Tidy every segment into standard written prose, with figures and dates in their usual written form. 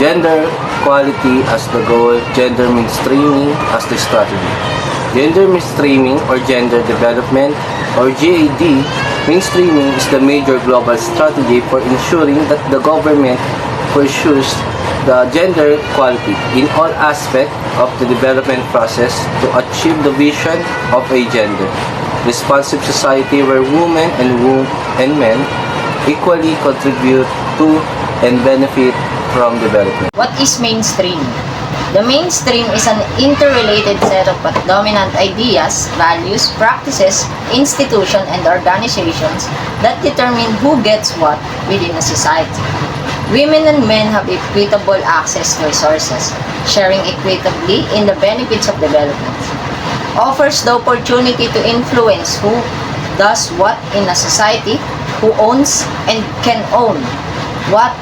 Gender equality as the goal, gender mainstreaming as the strategy. Gender mainstreaming or gender development or GAD mainstreaming is the major global strategy for ensuring that the government pursues the gender equality in all aspects of the development process to achieve the vision of a gender responsive society where women and men equally contribute to and benefit from development. What is mainstream? The mainstream is an interrelated set of dominant ideas, values, practices, institutions, and organizations that determine who gets what within a society. Women and men have equitable access to resources, sharing equitably in the benefits of development. Offers the opportunity to influence who does what in a society, who owns and can own what,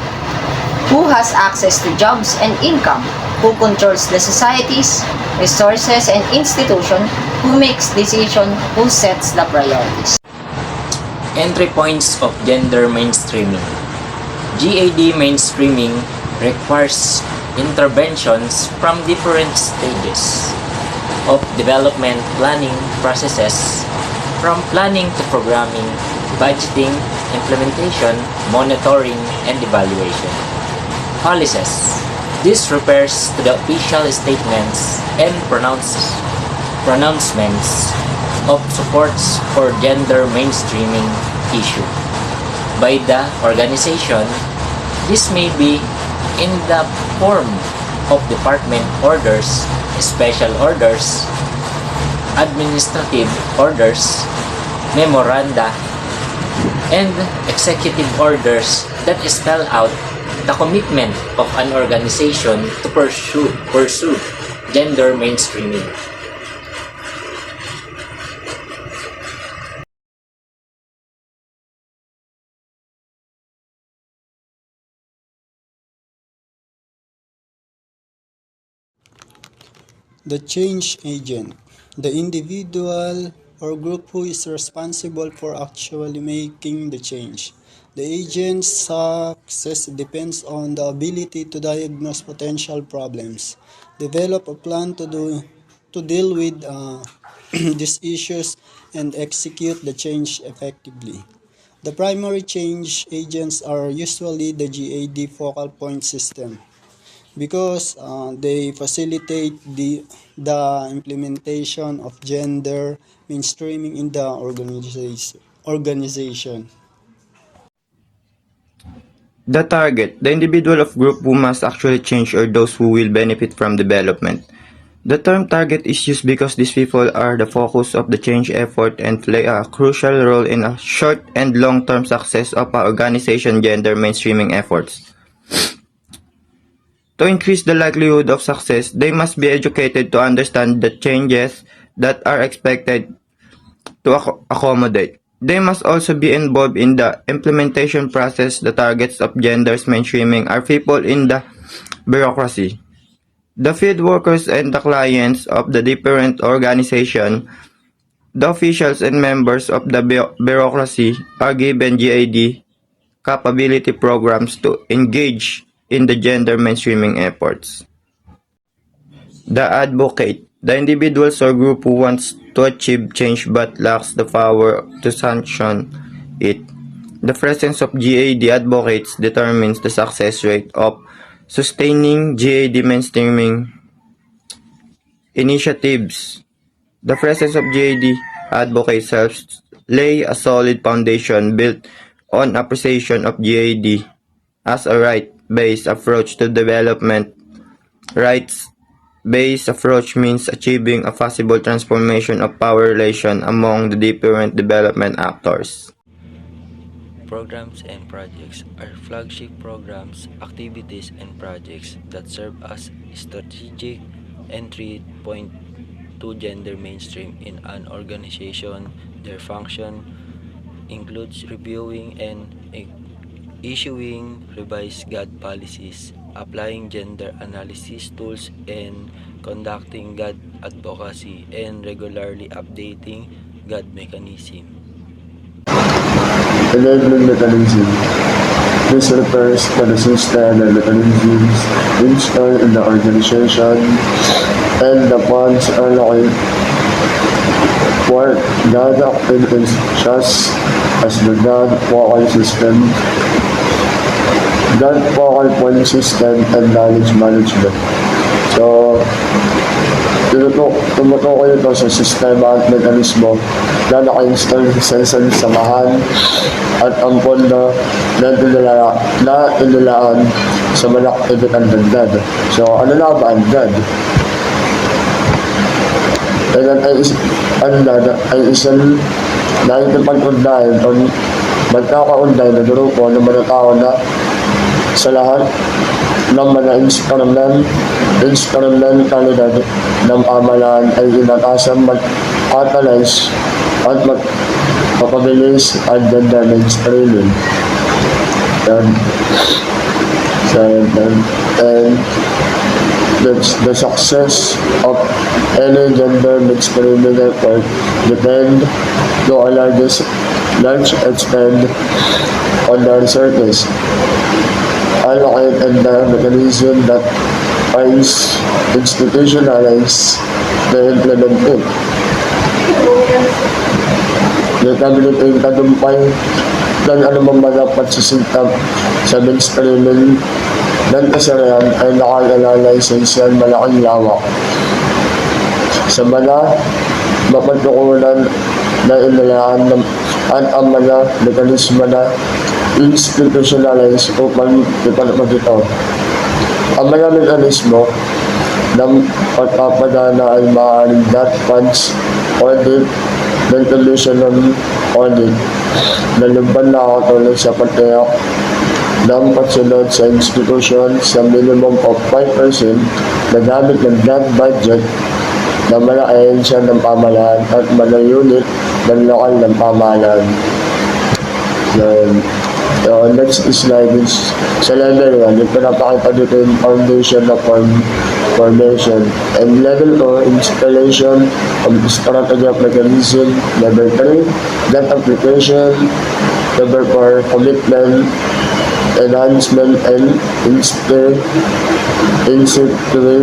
who has access to jobs and income, who controls the societies, resources and institutions, who makes decisions, who sets the priorities. Entry points of gender mainstreaming. GAD mainstreaming requires interventions from different stages of development planning processes, from planning to programming, budgeting, implementation, monitoring, and evaluation. Policies. This refers to the official statements and pronouncements of supports for gender mainstreaming issue by the organization. This may be in the form of department orders, special orders, administrative orders, memoranda, and executive orders that spell out the commitment of an organization to pursue gender mainstreaming. The change agent, the individual or group who is responsible for actually making the change. The agent's success depends on the ability to diagnose potential problems, develop a plan to deal with these issues, and execute the change effectively. The primary change agents are usually the GAD focal point system, because they facilitate the implementation of gender mainstreaming in the organization. The target, the individual of group who must actually change or those who will benefit from development. The term target is used because these people are the focus of the change effort and play a crucial role in a short and long-term success of our organization gender mainstreaming efforts. To increase the likelihood of success, they must be educated to understand the changes that are expected to accommodate. They must also be involved in the implementation process. The targets of gender mainstreaming are people in the bureaucracy, the field workers and the clients of the different organizations. The officials and members of the bureaucracy are given GAD capability programs to engage in the gender mainstreaming efforts. The advocate, the individuals or group who wants to achieve change but lacks the power to sanction it. The presence of GAD advocates determines the success rate of sustaining GAD mainstreaming initiatives. The presence of GAD advocates helps lay a solid foundation built on appreciation of GAD as a right-based approach to development. Rights-based approach means achieving a possible transformation of power relation among the different development actors. Programs and projects are flagship programs, activities, and projects that serve as strategic entry point to gender mainstream in an organization. Their function includes reviewing and issuing revised GAD policies, applying gender analysis tools, and conducting GAD advocacy, and regularly updating GAD mechanism. Enabling mechanism. This refers to the system and mechanisms installed in the organization and the funds allocated for data activities such as the focal system, focal point system, and knowledge management. So, tumutukoy ito sa sistema at mekanismo na naka-install sa isang samahan at ang pondo na inilaan sa malakibit ang dagdag. So, ano na ba ang dagdag? Ang dagdag ay isang nakikipag-undahin o magkakaunday na grupo ng mga tao na sa lahat ng mga instrumentalidad ng pamahalaan ay inatasang mag-catalyze at magpapabilis ang gender mainstreaming. And the success of any gender mainstreaming effort depend to a large extent on the researchers allocate and the mechanism that is institutionalized to implement it. Nagkabilitin tagumpay ng anumang mga pagsisikap sa mainstreaming ng kasarian ay nakalalay sa isang malaking lawak. Sa mga mapagkukunan na inilaan at ang mga mekanismo na institutionalized upang ipalapag ito. Ang mga mekanismo ng pagpapadana ay maaaring debt funds, audit, ventilation ng audit, na lumban na katulad sa pagtayak ng pagsunod sa institution sa minimum of 5% na gamit ng debt budget na mga ahensya ng pamahalaan at mga unit ng lokal ng pamahalaan. Next slide is sa level 1, yung pinapakita dito yung foundation na formation. And level 2, installation of strategy of mechanism. Level 3, that application. Level 4, commitment, enhancement, and institutionalization.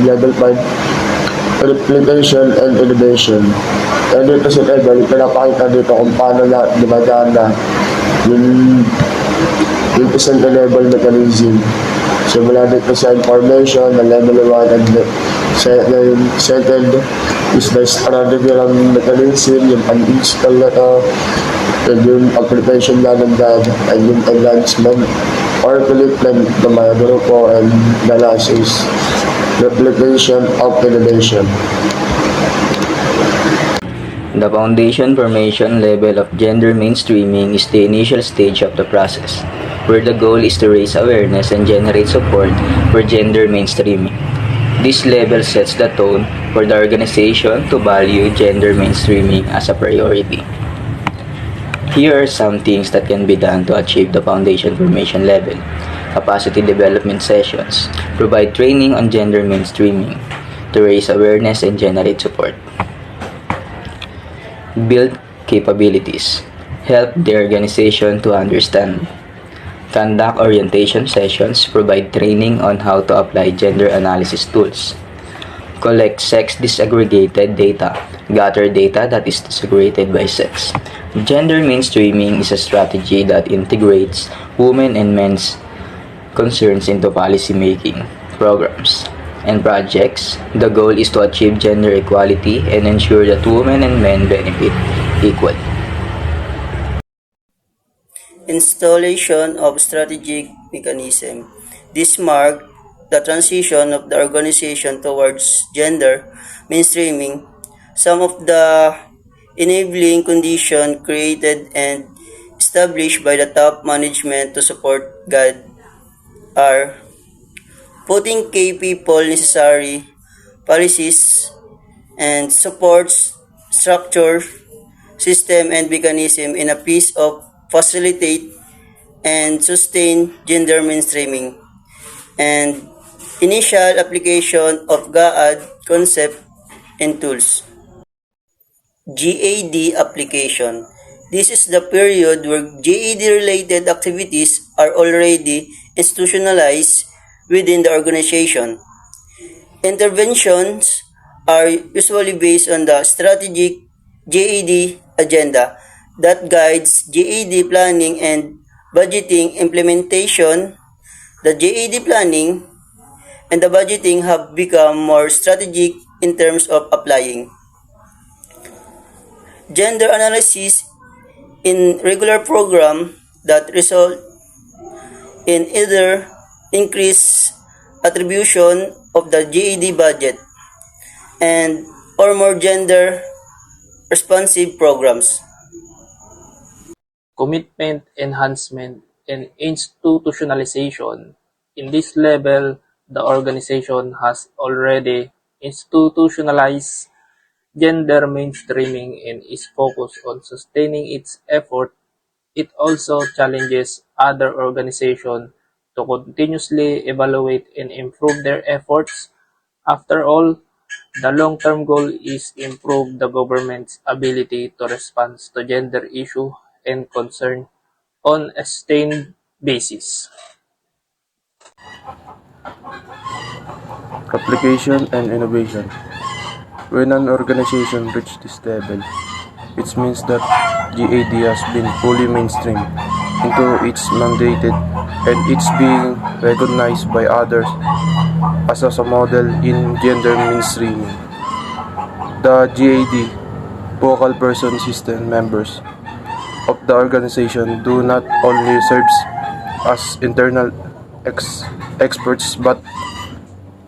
Level 5, replication and innovation. And dito sa level, pinapakita dito kung paano na dumadaan na yung isang level mechanism. Simula dito sa information na level 1 and second is the strategy ng mechanism, yung pag-install na to, and yung application na ng data, and yung enhancement or commitment ng mga grupo, and the last is replication of innovation. The foundation formation level of gender mainstreaming is the initial stage of the process, where the goal is to raise awareness and generate support for gender mainstreaming. This level sets the tone for the organization to value gender mainstreaming as a priority. Here are some things that can be done to achieve the foundation formation level. Capacity development sessions. Provide training on gender mainstreaming to raise awareness and generate support. Build capabilities. Help the organization to understand. Conduct orientation sessions. Provide training on how to apply gender analysis tools. Collect sex disaggregated data. Gather data that is disaggregated by sex. Gender mainstreaming is a strategy that integrates women and men's concerns into policy-making programs and projects. The goal is to achieve gender equality and ensure that women and men benefit equally. Installation of strategic mechanism. This marked the transition of the organization towards gender mainstreaming. Some of the enabling conditions created and established by the top management to support GAD are putting key people necessary policies and supports structure, system, and mechanism in a piece of facilitate and sustain gender mainstreaming, and Initial application of GAAD concept and tools. GAD application. This is the period where GAD-related activities are already institutionalized within the organization. Interventions are usually based on the strategic GAD agenda that guides GAD planning and budgeting implementation. The GAD planning and the budgeting have become more strategic in terms of applying gender analysis in regular program that result in either increased attribution of the GAD budget and or more gender responsive programs. Commitment enhancement and institutionalization. In this level, the organization has already institutionalized gender mainstreaming and is focused on sustaining its effort. It also challenges other organizations to continuously evaluate and improve their efforts. After all, the long-term goal is improve the government's ability to respond to gender issue and concern on a sustained basis. Application and innovation. When an organization reaches this level, it means that GAD has been fully mainstreamed into its mandated and it's being recognized by others as a model in gender mainstreaming. The GAD vocal person system members of the organization do not only serve as internal experts but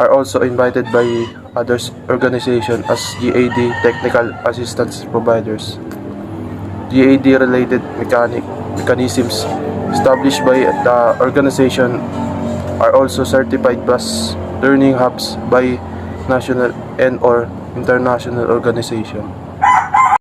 are also invited by other organizations as GAD technical assistance providers. GAD-related mechanisms established by the organization are also certified plus learning hubs by national and or international organizations.